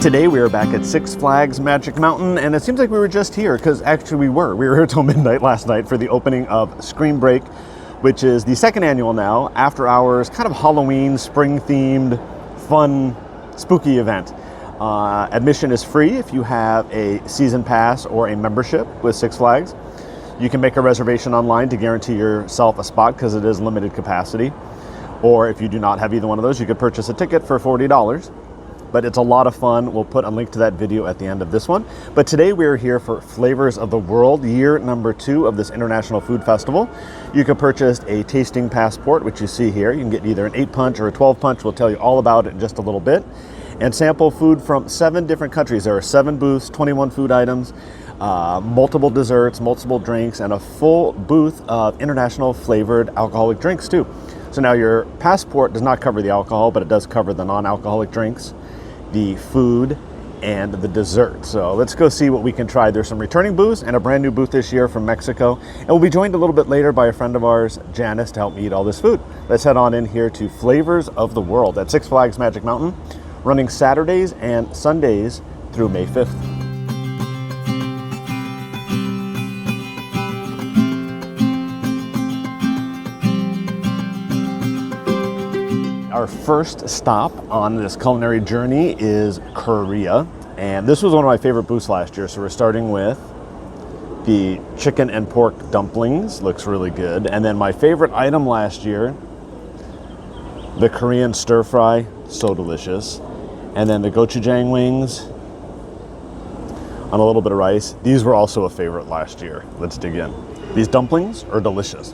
Today we are back at Six Flags Magic Mountain, and it seems like we were just here, because actually we were here till midnight last night for the opening of Scream Break, which is the second annual now, after hours, kind of Halloween, spring themed, fun, spooky event. Admission is free if you have a season pass or a membership with Six Flags. You can make a reservation online to guarantee yourself a spot because it is limited capacity. Or if you do not have either one of those, you could purchase a ticket for $40. But it's a lot of fun. We'll put a link to that video at the end of this one. But today we're here for Flavors of the World, year number 2 of this International Food Festival. You can purchase a tasting passport, which you see here. You can get either an 8-punch or a 12-punch. We'll tell you all about it in just a little bit. And sample food from 7 different countries. There are 7 booths, 21 food items, multiple desserts, multiple drinks, and a full booth of international flavored alcoholic drinks too. So now your passport does not cover the alcohol, but it does cover the non-alcoholic drinks, the food, and the dessert. So let's go see what we can try. There's some returning booths and a brand new booth this year from Mexico. And we'll be joined a little bit later by a friend of ours, Janice, to help me eat all this food. Let's head on in here to Flavors of the World at Six Flags Magic Mountain, running Saturdays and Sundays through May 5th. Our first stop on this culinary journey is Korea, and this was one of my favorite booths last year. So we're starting with the chicken and pork dumplings. Looks really good. And then my favorite item last year, the Korean stir fry, so delicious. And then the gochujang wings on a little bit of rice. These were also a favorite last year. Let's dig in. These dumplings are delicious.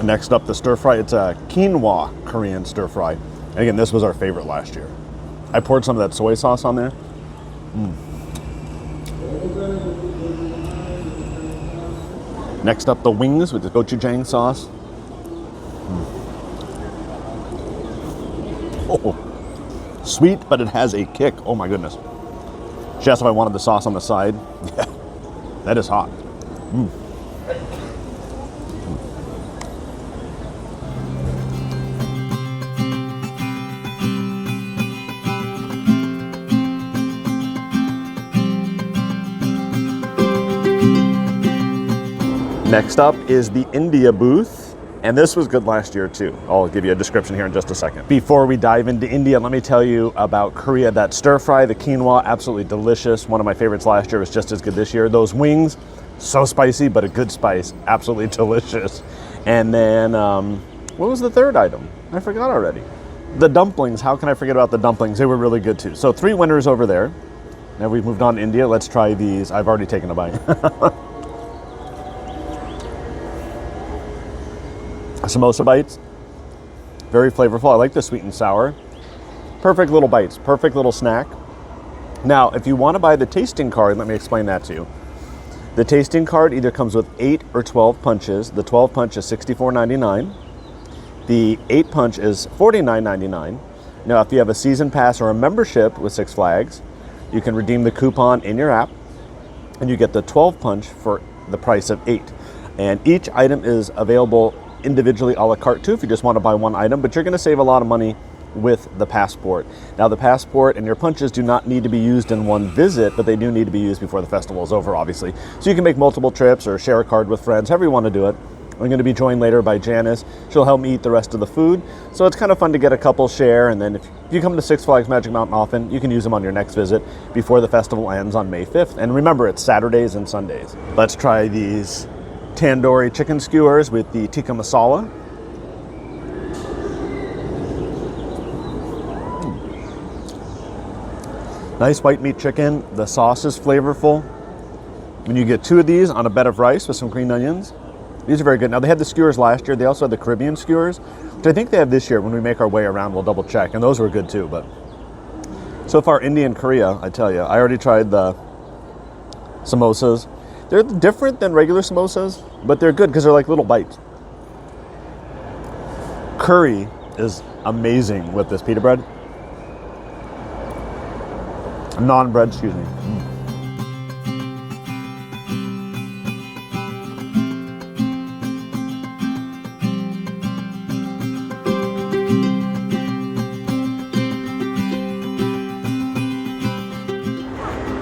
Next up, the stir fry. It's a quinoa Korean stir fry. And again, this was our favorite last year. I poured some of that soy sauce on there. Next up, the wings with the gochujang sauce. Oh, sweet, but it has a kick. Oh my goodness. She asked if I wanted the sauce on the side. Yeah, that is hot. Next up is the India booth, and this was good last year too. I'll give you a description here in just a second. Before we dive into India, let me tell you about Korea. That stir fry, the quinoa, absolutely delicious. One of my favorites last year was just as good this year. Those wings, so spicy, but a good spice, absolutely delicious. And then, what was the third item? I forgot already. The dumplings, how can I forget about the dumplings? They were really good too. So 3 winners over there. Now we've moved on to India. Let's try these. I've already taken a bite. Samosa bites, very flavorful. I like the sweet and sour. Perfect little bites, perfect little snack. Now, if you want to buy the tasting card, let me explain that to you. The tasting card either comes with 8 or 12 punches. The 12 punch is $64.99. The 8 punch is $49.99. Now, if you have a season pass or a membership with Six Flags, you can redeem the coupon in your app, and you get the 12 punch for the price of 8. And each item is available individually a la carte too if you just want to buy one item, but you're going to save a lot of money with the passport. Now, the passport and your punches do not need to be used in one visit, but they do need to be used before the festival is over, obviously. So you can make multiple trips or share a card with friends, however you want to do it. I'm going to be joined later by Janice. She'll help me eat the rest of the food. So it's kind of fun to get a couple share, and then if you come to Six Flags Magic Mountain often, you can use them on your next visit before the festival ends on May 5th. And remember, it's Saturdays and Sundays. Let's try these tandoori chicken skewers with the tikka masala. Nice white meat chicken. The sauce is flavorful. When you get 2 of these on a bed of rice with some green onions, these are very good. Now, they had the skewers last year. They also had the Caribbean skewers, which I think they have this year. When we make our way around, we'll double check. And those were good too. But so far, India and Korea, I tell you, I already tried the samosas. They're different than regular samosas, but they're good because they're like little bites. Curry is amazing with this pita bread. Non-bread, excuse me.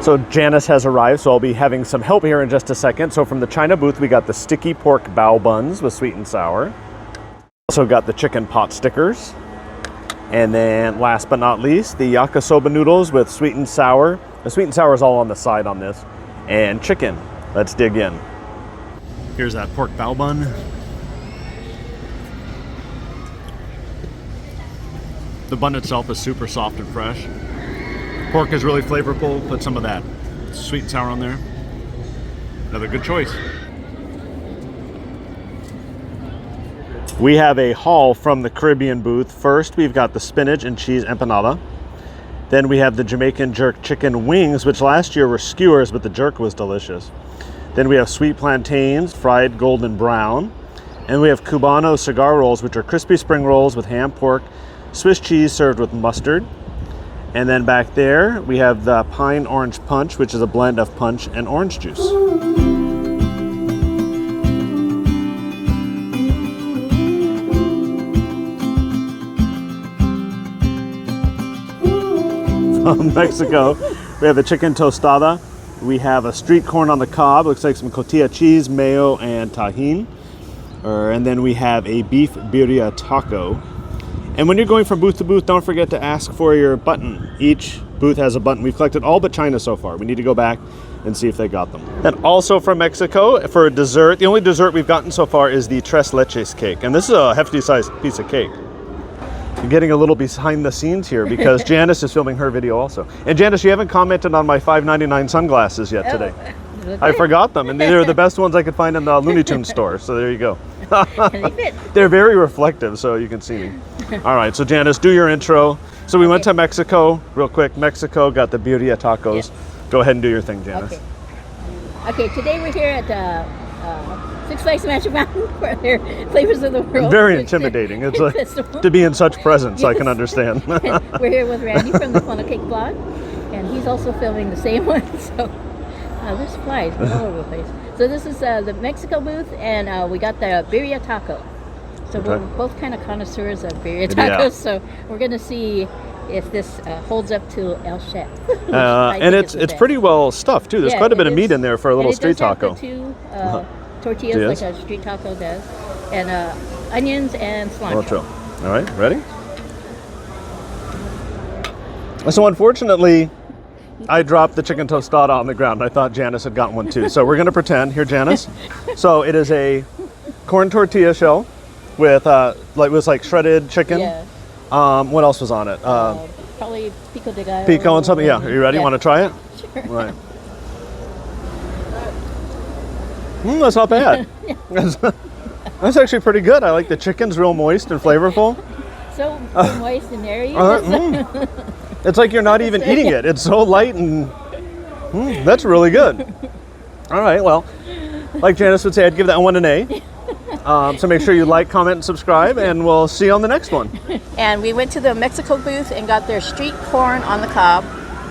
So Janice has arrived, so I'll be having some help here in just a second. So from the China booth, we got the sticky pork bao buns with sweet and sour. Also got the chicken pot stickers. And then last but not least, the yakisoba noodles with sweet and sour. The sweet and sour is all on the side on this. And chicken. Let's dig in. Here's that pork bao bun. The bun itself is super soft and fresh. Pork is really flavorful. Put some of that sweet and sour on there. Another good choice. We have a haul from the Caribbean booth. First, we've got the spinach and cheese empanada. Then we have the Jamaican jerk chicken wings, which last year were skewers, but the jerk was delicious. Then we have sweet plantains, fried golden brown. And we have Cubano cigar rolls, which are crispy spring rolls with ham, pork, Swiss cheese served with mustard. And then back there, we have the pine orange punch, which is a blend of punch and orange juice. From Mexico, we have a chicken tostada. We have a street corn on the cob. Looks like some cotija cheese, mayo, and tahini. And then we have a beef birria taco. And when you're going from booth to booth, don't forget to ask for your button. Each booth has a button. We've collected all but China so far. We need to go back and see if they got them. And also from Mexico, for a dessert, the only dessert we've gotten so far is the tres leches cake. And this is a hefty sized piece of cake. You're getting a little behind the scenes here because Janice is filming her video also. And Janice, you haven't commented on my $5.99 sunglasses yet today. I forgot them, and they're the best ones I could find in the Looney Tunes store. So there you go. They fit. They're very reflective, so you can see me. All right, so Janice, do your intro. So we went to Mexico, real quick. Mexico got the birria tacos. Yes. Go ahead and do your thing, Janice. Okay, today we're here at Six Flags Magic Mountain for their Flavors of the World. Very intimidating. It's like to be in such presence. Yes. I can understand. We're here with Randy from the Funnel Cake blog, and he's also filming the same one. So there's flies all over the place. So this is the Mexico booth, and we got the birria taco. So we're both kind of connoisseurs of birria tacos. So we're going to see if this holds up to El Chef. And it's pretty well stuffed too. There's quite a bit of meat in there for a little street taco. Have the two tortillas like a street taco does, and onions and cilantro. All right, ready? So unfortunately, I dropped the chicken tostada on the ground. I thought Janice had gotten one too. So we're going to pretend. Here, Janice. So it is a corn tortilla shell with like shredded chicken. Yeah. What else was on it? Probably pico de gallo. Pico and something. Yeah. Are you ready? Yeah. Want to try it? Sure. All right. That's not bad. That's actually pretty good. I like the chicken's real moist and flavorful. So moist and airy. It's like you're not even eating it. It's so light and that's really good. All right, well, like Janice would say, I'd give that one an A. So make sure you like, comment, and subscribe, and we'll see you on the next one. And we went to the Mexico booth and got their street corn on the cob,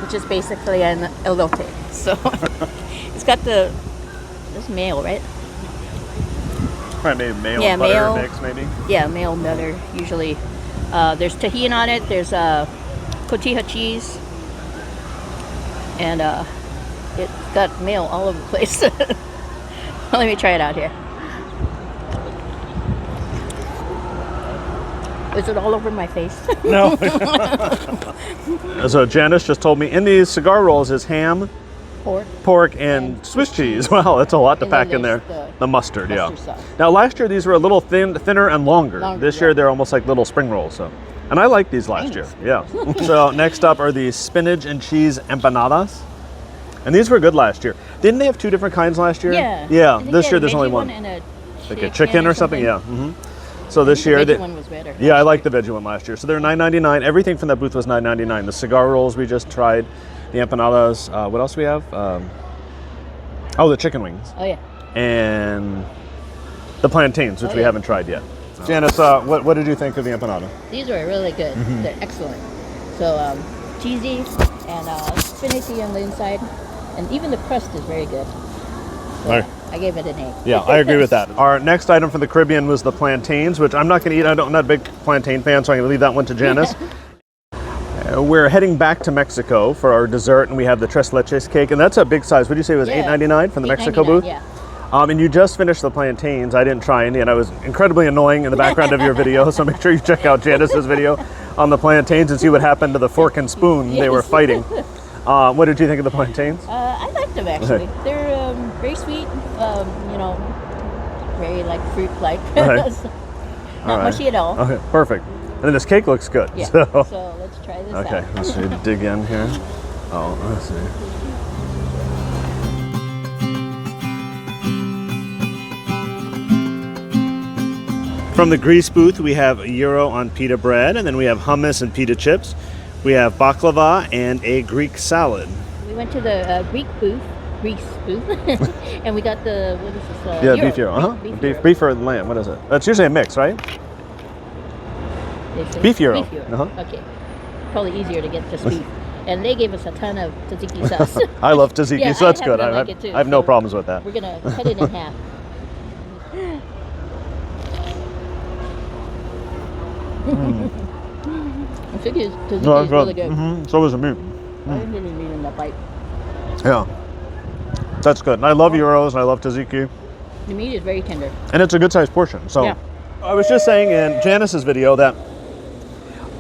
which is basically an elote. So it's got this mayo, right? Probably maybe mayo, yeah, butter mayo, mix, maybe. Yeah, mayo and butter usually. There's tahini on it. There's cotija cheese, and it's got mayo all over the place. Let me try it out here. Is it all over my face? No. So Janice just told me in these cigar rolls is ham, pork, and Swiss cheese. Wow, that's a lot to pack in there. The mustard, yeah. Sauce. Now last year these were a little thinner and longer. This year they're almost like little spring rolls. So, and I liked these last year. Yeah. So next up are the spinach and cheese empanadas, and these were good last year. Didn't they have two different kinds last year? Yeah. Yeah. This year there's only one. Like a chicken or something. Yeah. Mm-hmm. So this year, the veggie one was better. Yeah, I liked the veggie one last year. So they're $9.99. Everything from that booth was $9.99. The cigar rolls we just tried, the empanadas. What else do we have? The chicken wings. Oh yeah. And the plantains, which we haven't tried yet. So. Janice, what did you think of the empanada? These were really good. Mm-hmm. They're excellent. So cheesy and spinachy on the inside, and even the crust is very good. So, I gave it an A. Yeah, I agree with that. Our next item from the Caribbean was the plantains, which I'm not going to eat. I'm not a big plantain fan, so I'm going to leave that one to Janice. We're heading back to Mexico for our dessert, and we have the tres leches cake, and that's a big size. What did you say it was? Yeah. $8.99 from the Mexico booth? Yeah. And you just finished the plantains. I didn't try any, and I was incredibly annoying in the background of your video, so make sure you check out Janice's video on the plantains and see what happened to the fork and spoon they were fighting. What did you think of the plantains? I liked them actually. They're very sweet, you know, very like fruit-like. Okay. So, not mushy at all. Okay, perfect. And then this cake looks good. Yeah. So let's try this out. okay, let's see, dig in here. Oh, let's see. From the grease booth, we have a gyro on pita bread, and then we have hummus and pita chips. We have baklava and a Greek salad. We went to the Greece booth, and we got the, what is this? Yeah, beef gyro. Beef or lamb, what is it? That's usually a mix, right? Beef gyro. Beef gyro. Okay. Probably easier to get just beef. And they gave us a ton of tzatziki sauce. I love tzatziki, Yeah, so that's I good. happen to like it too, I have no so problems with that. We're going to cut it in half. Tzatziki is really good. So is the meat. I didn't really meat in that bite. Yeah, that's good. And I love gyros, and I love tzatziki. The meat is very tender. And it's a good sized portion. So Yeah. I was just saying in Janice's video that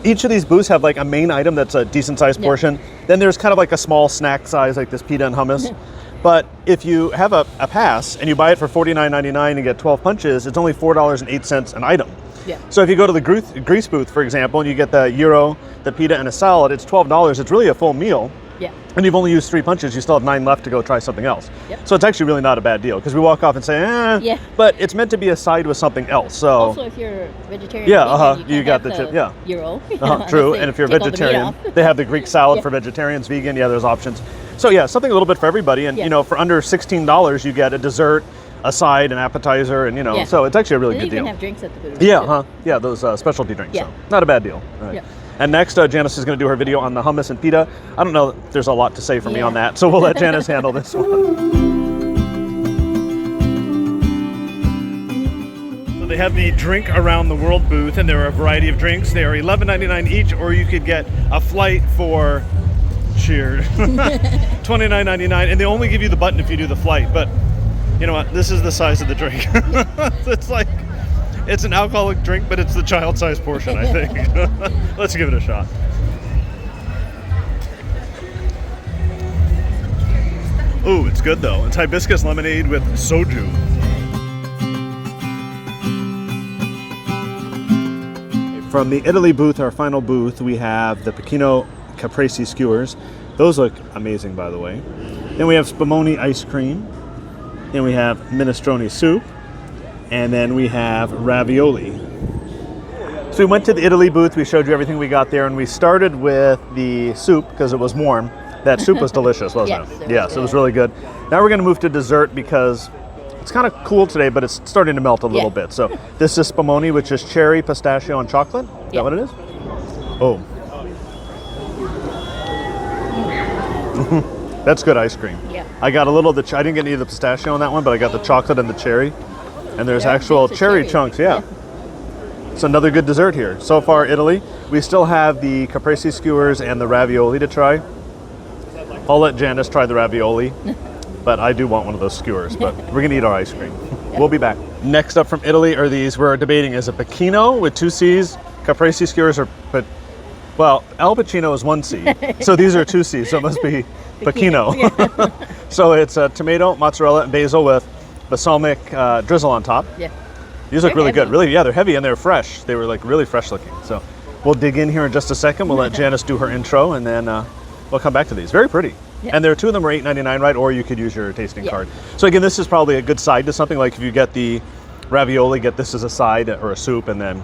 each of these booths have like a main item that's a decent sized portion. Then there's kind of like a small snack size, like this pita and hummus. But if you have a pass and you buy it for $49.99 and get 12 punches, it's only $4.08 an item. Yeah. So if you go to the grease booth, for example, and you get the gyro, the pita, and a salad, it's $12. It's really a full meal. Yeah. And you've only used 3 punches, you still have 9 left to go try something else. Yep. So it's actually really not a bad deal, because we walk off and say, Yeah. but it's meant to be a side with something else. So Also, if you're vegetarian, Yeah, vegan, you got can't the have chip, yeah. gyro. true. And if you're Take all the meat vegetarian, off. they have the Greek salad Yeah. for vegetarians, vegan. Yeah, there's options. So yeah, something a little bit for everybody. And Yeah. you know, for under $16, you get a dessert, a side, an appetizer, and you know, Yeah. so it's actually a really They good even deal. have drinks at the booth. Yeah, too. yeah, those specialty drinks. Yeah. So not a bad deal. All right. Yeah. And next, Janice is going to do her video on the hummus and pita. I don't know, there's a lot to say for me Yeah. on that, so we'll let Janice handle this one. So they have the drink around the world booth, and there are a variety of drinks. They are $11.99 each, or you could get a flight for, cheers, $29.99, and they only give you the button if you do the flight. But you know what? This is the size of the drink. It's like, it's an alcoholic drink, but it's the child-sized portion, I think. Let's give it a shot. Ooh, it's good though. It's hibiscus lemonade with soju. From the Italy booth, our final booth, we have the Pechino Caprese skewers. Those look amazing, by the way. Then we have spumoni ice cream. Then we have minestrone soup. And then we have ravioli. So we went to the Italy booth, we showed you everything we got there, and we started with the soup because it was warm. That soup was delicious, wasn't it? Yes, it was really good. Now we're going to move to dessert because it's kind of cool today, but it's starting to melt a little bit. So this is spumoni, which is cherry, pistachio, and chocolate. Is that what it is? Oh. That's good ice cream. Yeah. I got a little of the, I didn't get any of the pistachio on that one, but I got the chocolate and the cherry. And there's actual cherry chunks, yeah. It's another good dessert here. So far, Italy. We still have the caprese skewers and the ravioli to try. I'll let Janice try the ravioli, but I do want one of those skewers, but we're gonna eat our ice cream. We'll be back. Next up from Italy are these, we're debating, is it Pechino with 2 C's, caprese skewers, or, well, Al Pacino is 1 C, so these are 2 C's, so it must be Pechino. So it's tomato, mozzarella, and basil with balsamic drizzle on top. Yeah. These look They're really heavy. good. Really, yeah, they're heavy and they're fresh. They were like really fresh looking. So we'll dig in here in just a second. We'll let Janice do her intro, and then we'll come back to these. Very pretty. Yeah. And there are 2 of them are $8.99, right? Or you could use your tasting Yeah. card. So again, this is probably a good side to something. Like if you get the ravioli, get this as a side or a soup, and then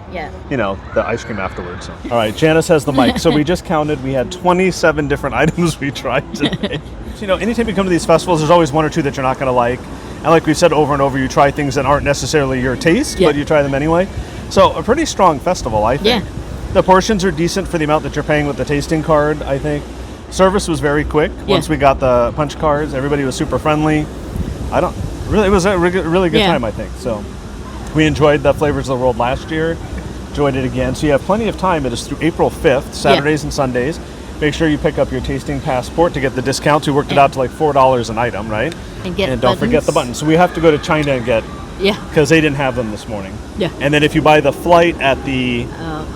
you know, the ice cream afterwards. So. All right, Janice has the mic. So we just counted. We had 27 different items we tried today. So, you know, anytime you come to these festivals, there's always 1 or 2 that you're not going to like. And like we've said over and over, you try things that aren't necessarily your taste, but you try them anyway. So a pretty strong festival, I think. Yeah. The portions are decent for the amount that you're paying with the tasting card, I think. Service was very quick. Once we got the punch cards, everybody was super friendly. It was a really good time, I think. So we enjoyed the Flavors of the World last year. enjoyed it again. So you have plenty of time. It is through April 5th, Saturdays and Sundays. Make sure you pick up your tasting passport to get the discounts. We worked it out to like $4 an item, right? And don't forget the buttons. So we have to go to China and get, because they didn't have them this morning. Yeah. And then if you buy the flight at the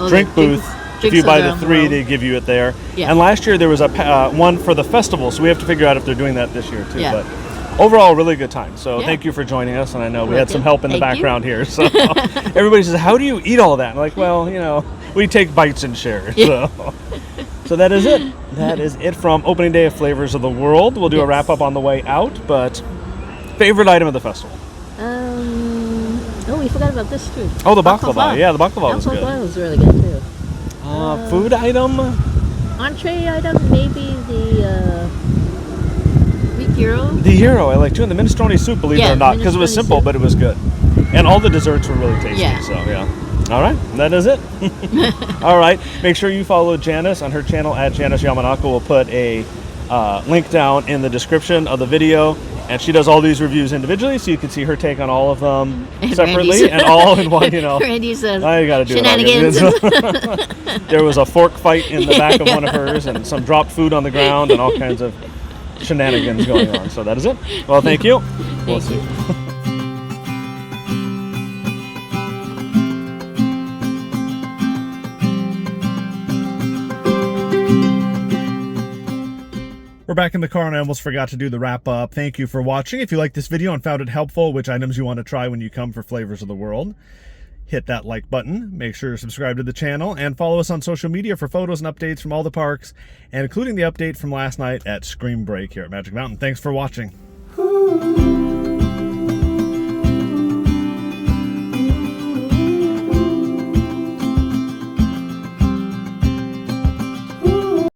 drink booth, if you buy the 3, they give you it there. Yeah. And last year there was a one for the festival, so we have to figure out if they're doing that this year too. Yeah. But overall, really good time. So thank you for joining us. And I know we had some help in the background here. So everybody says, how do you eat all that? And like, well, you know, we take bites and share. So that is it. That is it from opening day of Flavors of the World. We'll do a wrap up on the way out, but favorite item of the festival? Oh, we forgot about this too. Oh, the baklava. Yeah, the baklava was good. Baklava was really good too. Food item? Entree item, maybe the wheat gyro. The gyro, I like too. And the minestrone soup, believe it or not, because it was simple, but it was good. And all the desserts were really tasty. Yeah. So, yeah. All right, that is it. All right, make sure you follow Janice on her channel at Janice Yamanaka. We'll put a link down in the description of the video. And she does all these reviews individually, so you can see her take on all of them separately and all in one, you know. Randy's I gotta do shenanigans. It. There was a fork fight in the back of one of hers and some dropped food on the ground and all kinds of shenanigans going on. So that is it. Well, thank you. We'll see. We're back in the car and I almost forgot to do the wrap up. Thank you for watching. If you liked this video and found it helpful, which items you want to try when you come for Flavors of the World, hit that like button. Make sure to subscribe to the channel and follow us on social media for photos and updates from all the parks, and including the update from last night at Scream Break here at Magic Mountain. Thanks for watching.